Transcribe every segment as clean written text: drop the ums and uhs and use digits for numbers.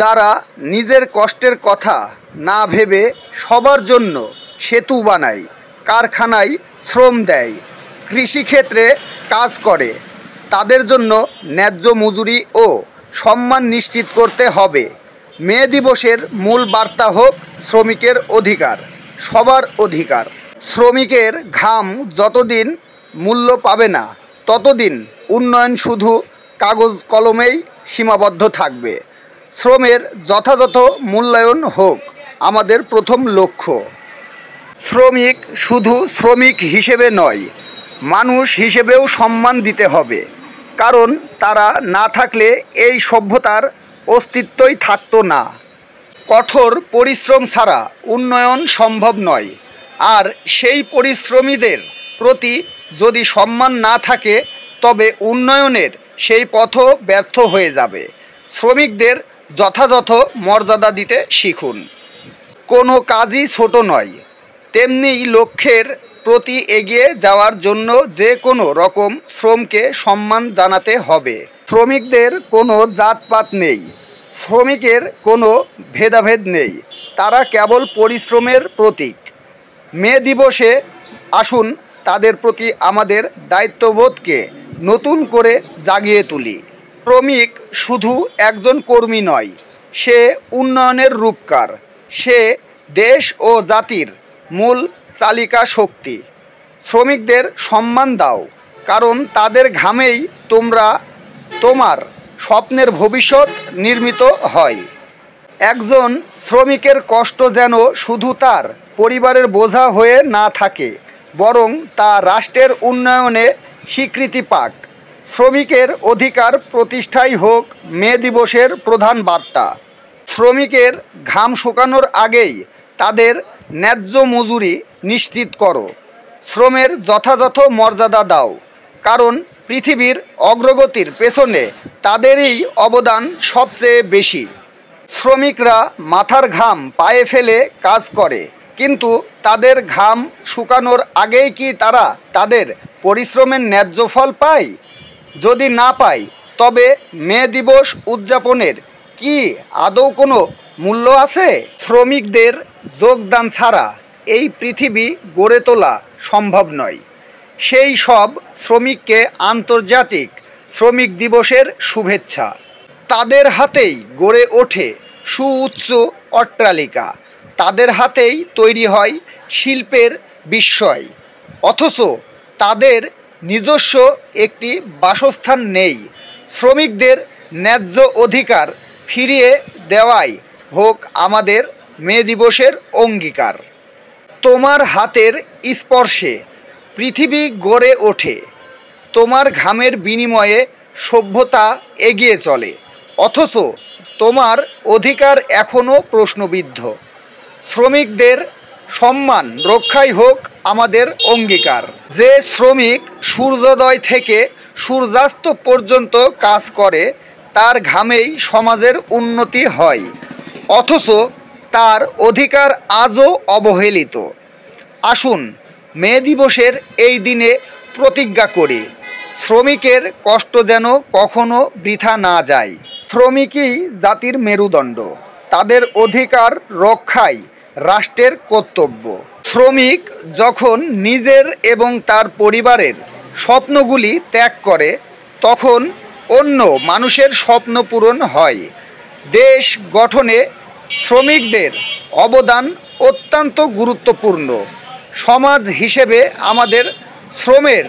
যারা নিজের কষ্টের কথা না ভেবে সবার জন্য সেতু বানায়, কারখানায় শ্রম দেয়, কৃষিক্ষেত্রে কাজ করে, তাদের জন্য ন্যায্য মজুরি ও সম্মান নিশ্চিত করতে হবে। মে দিবসের মূল বার্তা হোক শ্রমিকের অধিকার, সবার অধিকার। শ্রমিকের ঘাম যতদিন মূল্য পাবে না, ততদিন উন্নয়ন শুধু কাগজ কলমেই সীমাবদ্ধ থাকবে। শ্রমের যথাযথ মূল্যায়ন হোক আমাদের প্রথম লক্ষ্য। শ্রমিক শুধু শ্রমিক হিসেবে নয়, মানুষ হিসেবেও সম্মান দিতে হবে, কারণ তারা না থাকলে এই সভ্যতার অস্তিত্বই থাকতো না। কঠোর পরিশ্রম ছাড়া উন্নয়ন সম্ভব নয়, আর সেই পরিশ্রমীদের প্রতি যদি সম্মান না থাকে, তবে উন্নয়নের সেই পথও ব্যর্থ হয়ে যাবে। শ্রমিকদের যথাযথ মর্যাদা দিতে শিখুন। কোনো কাজই ছোট নয়, তেমনি লক্ষ্যের প্রতি এগিয়ে যাওয়ার জন্য যে কোনো রকম শ্রমকে সম্মান জানাতে হবে। শ্রমিকদের কোনো জাতপাত নেই, শ্রমিকের কোনো ভেদাভেদ নেই, তারা কেবল পরিশ্রমের প্রতীক। মে দিবসে আসুন তাদের প্রতি আমাদের দায়িত্ববোধকে নতুন করে জাগিয়ে তুলি। শ্রমিক শুধু একজন কর্মী নয়, সে উন্নয়নের রূপকার, সে দেশ ও জাতির মূল চালিকা শক্তি। শ্রমিকদের সম্মান দাও, কারণ তাদের ঘামেই তোমার স্বপ্নের ভবিষ্যৎ নির্মিত হয়। একজন শ্রমিকের কষ্ট যেন শুধু তার পরিবারের বোঝা হয়ে না থাকে, বরং তা রাষ্ট্রের উন্নয়নে স্বীকৃতি পাক। শ্রমিকের অধিকার প্রতিষ্ঠাই হোক মে দিবসের প্রধান বার্তা। শ্রমিকের ঘাম শুকানোর আগেই তাদের ন্যায্য মজুরি নিশ্চিত করো। শ্রমের যথাযথ মর্যাদা দাও, কারণ পৃথিবীর অগ্রগতির পেছনে তাদেরই অবদান সবচেয়ে বেশি। শ্রমিকরা মাথার ঘাম পায়ে ফেলে কাজ করে, কিন্তু তাদের ঘাম শুকানোর আগেই কি তারা তাদের পরিশ্রমের ন্যায্য ফল পায়? যদি না পায়, তবে মে দিবস উদযাপনের কি আদৌ কোনো মূল্য আছে? শ্রমিকদের যোগদান ছাড়া এই পৃথিবী গড়ে তোলা সম্ভব নয়। সেই সব শ্রমিককে আন্তর্জাতিক শ্রমিক দিবসের শুভেচ্ছা। তাদের হাতেই গড়ে ওঠে সুউচ্চ অট্টালিকা, তাদের হাতেই তৈরি হয় শিল্পের বিস্ময়, অথচ তাদের নিজস্ব একটি বাসস্থান নেই। শ্রমিকদের ন্যায্য অধিকার ফিরিয়ে দেওয়াই হোক আমাদের মে দিবসের অঙ্গীকার। তোমার হাতের স্পর্শে পৃথিবী গড়ে ওঠে, তোমার ঘামের বিনিময়ে সভ্যতা এগিয়ে চলে, অথচ তোমার অধিকার এখনও প্রশ্নবিদ্ধ। শ্রমিকদের সম্মান রক্ষাই হোক আমাদের অঙ্গীকার। যে শ্রমিক সূর্যোদয় থেকে সূর্যাস্ত পর্যন্ত কাজ করে, তার ঘামেই সমাজের উন্নতি হয়, অথচ তার অধিকার আজও অবহেলিত। আসুন মে দিবসের এই দিনে প্রতিজ্ঞা করি, শ্রমিকের কষ্ট যেন কখনো বৃথা না যায়। শ্রমিকই জাতির মেরুদণ্ড, তাদের অধিকার রক্ষাই রাষ্ট্রের কর্তব্য। শ্রমিক যখন নিজের এবং তার পরিবারের স্বপ্নগুলি ত্যাগ করে, তখন অন্য মানুষের স্বপ্ন পূরণ হয়। দেশ গঠনে শ্রমিকদের অবদান অত্যন্ত গুরুত্বপূর্ণ। সমাজ হিসেবে আমাদের শ্রমের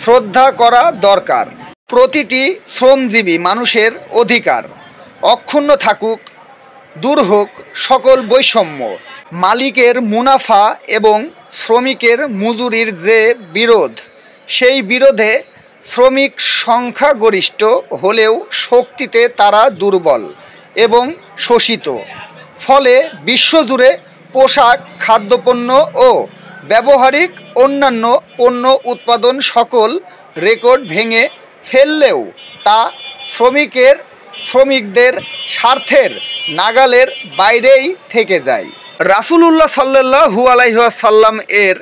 শ্রদ্ধা করা দরকার। প্রতিটি শ্রমজীবী মানুষের অধিকার অক্ষুণ্ণ থাকুক, দূর হোক সকল বৈষম্য। মালিকের মুনাফা এবং শ্রমিকের মজুরির যে বিরোধ, সেই বিরোধে শ্রমিক সংখ্যাগরিষ্ঠ হলেও শক্তিতে তারা দুর্বল এবং শোষিত। ফলে বিশ্বজুড়ে পোশাক, খাদ্যপণ্য ও ব্যবহারিক অন্যান্য পণ্য উৎপাদন সকল রেকর্ড ভেঙে ফেললেও তা শ্রমিকদের স্বার্থের নাগালের বাইরেই থেকে যায়। রাসূলুল্লাহ সাল্লাল্লাহু আলাইহি ওয়াসাল্লাম এর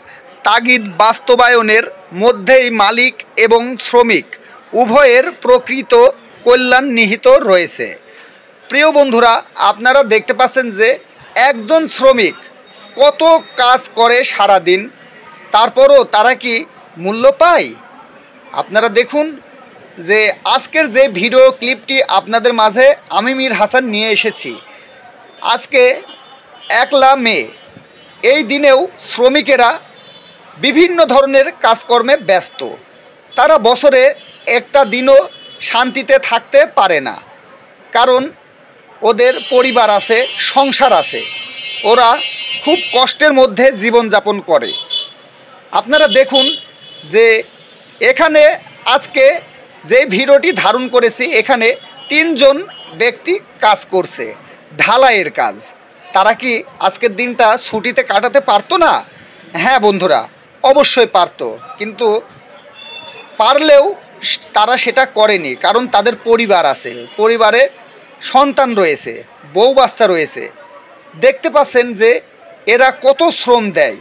তাগিদ বাস্তবায়নের মধ্যেই মালিক এবং শ্রমিক উভয়ের প্রকৃত কল্যাণ নিহিত রয়েছে। প্রিয় বন্ধুরা, আপনারা দেখতে পাচ্ছেন যে একজন শ্রমিক কত কাজ করে সারা দিন, তারপরও তারা কি মূল্য পায়? আপনারা দেখুন যে আজকের যে ভিডিও ক্লিপটি আপনাদের মাঝে আমি মীর হাসান নিয়ে এসেছি। আজকে 1 মে, এই দিনেও শ্রমিকেরা বিভিন্ন ধরনের কাজকর্মে ব্যস্ত। তারা বছরে একটা দিনও শান্তিতে থাকতে পারে না, কারণ ওদের পরিবার আছে, সংসার আছে, ওরা খুব কষ্টের মধ্যে জীবনযাপন করে। আপনারা দেখুন যে এখানে আজকে যে ভিডিওটি ধারণ করেছি, এখানে 3 জন ব্যক্তি কাজ করছে, ঢালাইয়ের কাজ। তারা কি আজকের দিনটা ছুটিতে কাটাতে পারতো না? হ্যাঁ বন্ধুরা, অবশ্যই পারতো, কিন্তু পারলেও তারা সেটা করেনি, কারণ তাদের পরিবার আছে, পরিবারে সন্তান রয়েছে, বউ বাচ্চা রয়েছে। দেখতে পাচ্ছেন যে এরা কত শ্রম দেয়,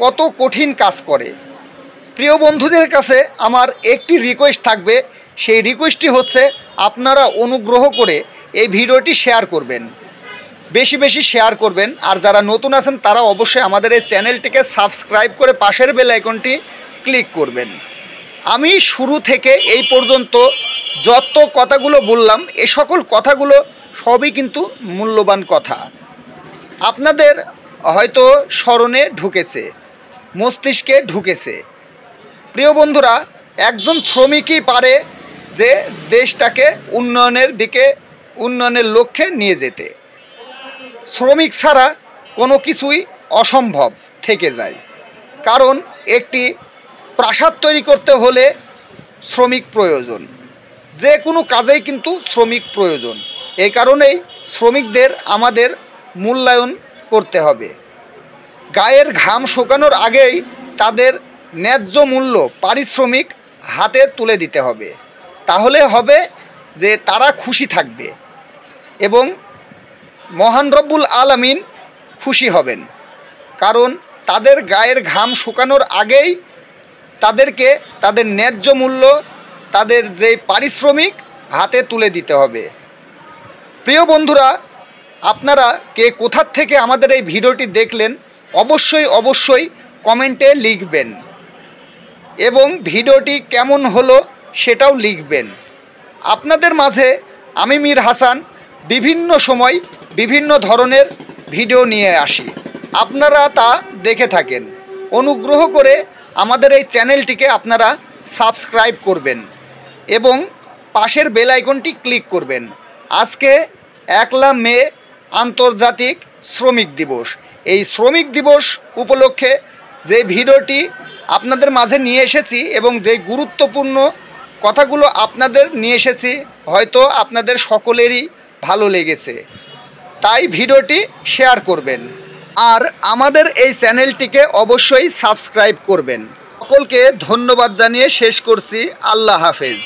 কত কঠিন কাজ করে। প্রিয় বন্ধুদের কাছে আমার একটি রিকোয়েস্ট থাকবে, সেই রিকোয়েস্টটি হচ্ছে আপনারা অনুগ্রহ করে এই ভিডিওটি শেয়ার করবেন, বেশি বেশি শেয়ার করবেন। আর যারা নতুন আছেন তারা অবশ্যই আমাদের এই চ্যানেলটিকে সাবস্ক্রাইব করে পাশের বেল আইকনটি ক্লিক করবেন। আমি শুরু থেকে এই পর্যন্ত যত কথাগুলো বললাম, এ সকল কথাগুলো সবই কিন্তু মূল্যবান কথা। আপনাদের হয়তো স্মরণে ঢুকেছে, মস্তিষ্কে ঢুকেছে। প্রিয় বন্ধুরা, একজন শ্রমিকই পারে যে দেশটাকে উন্নয়নের দিকে, উন্নয়নের লক্ষ্যে নিয়ে যেতে। শ্রমিক ছাড়া কোনো কিছুই অসম্ভব থেকে যায়, কারণ একটি প্রাসাদ তৈরি করতে হলে শ্রমিক প্রয়োজন, যে কোনো কাজেই কিন্তু শ্রমিক প্রয়োজন। এই কারণেই শ্রমিকদের আমাদের মূল্যায়ন করতে হবে। গায়ের ঘাম শুকানোর আগেই তাদের ন্যায্য মূল্য, পারিশ্রমিক হাতে তুলে দিতে হবে। তাহলে হবে যে তারা খুশি থাকবে এবং মহান রব্বুল আলামিন খুশি হবেন, কারণ তাদের গায়ের ঘাম শুকানোর আগেই তাদেরকে তাদের ন্যায্য মূল্য, তাদের যে পারিশ্রমিক হাতে তুলে দিতে হবে। প্রিয় বন্ধুরা, আপনারা কে কোথা থেকে আমাদের এই ভিডিওটি দেখলেন অবশ্যই অবশ্যই কমেন্টে লিখবেন, এবং ভিডিওটি কেমন হলো সেটাও লিখবেন। আপনাদের মাঝে আমি মীর হাসান বিভিন্ন সময় বিভিন্ন ধরনের ভিডিও নিয়ে আসি, আপনারা তা দেখে থাকেন। অনুগ্রহ করে আমাদের এই চ্যানেলটিকে আপনারা সাবস্ক্রাইব করবেন এবং পাশের বেল আইকনটি ক্লিক করবেন। আজকে 1 মে আন্তর্জাতিক শ্রমিক দিবস। এই শ্রমিক দিবস উপলক্ষে যে ভিডিওটি আপনাদের মাঝে নিয়ে এসেছি এবং যে গুরুত্বপূর্ণ কথাগুলো আপনাদের নিয়ে এসেছি, হয়তো আপনাদের সকলেরই ভালো লেগেছে, তাই ভিডিওটি শেয়ার করবেন আর আমাদের এই চ্যানেলটিকে অবশ্যই সাবস্ক্রাইব করবেন। সকলকে ধন্যবাদ জানিয়ে শেষ করছি। আল্লাহ হাফেজ।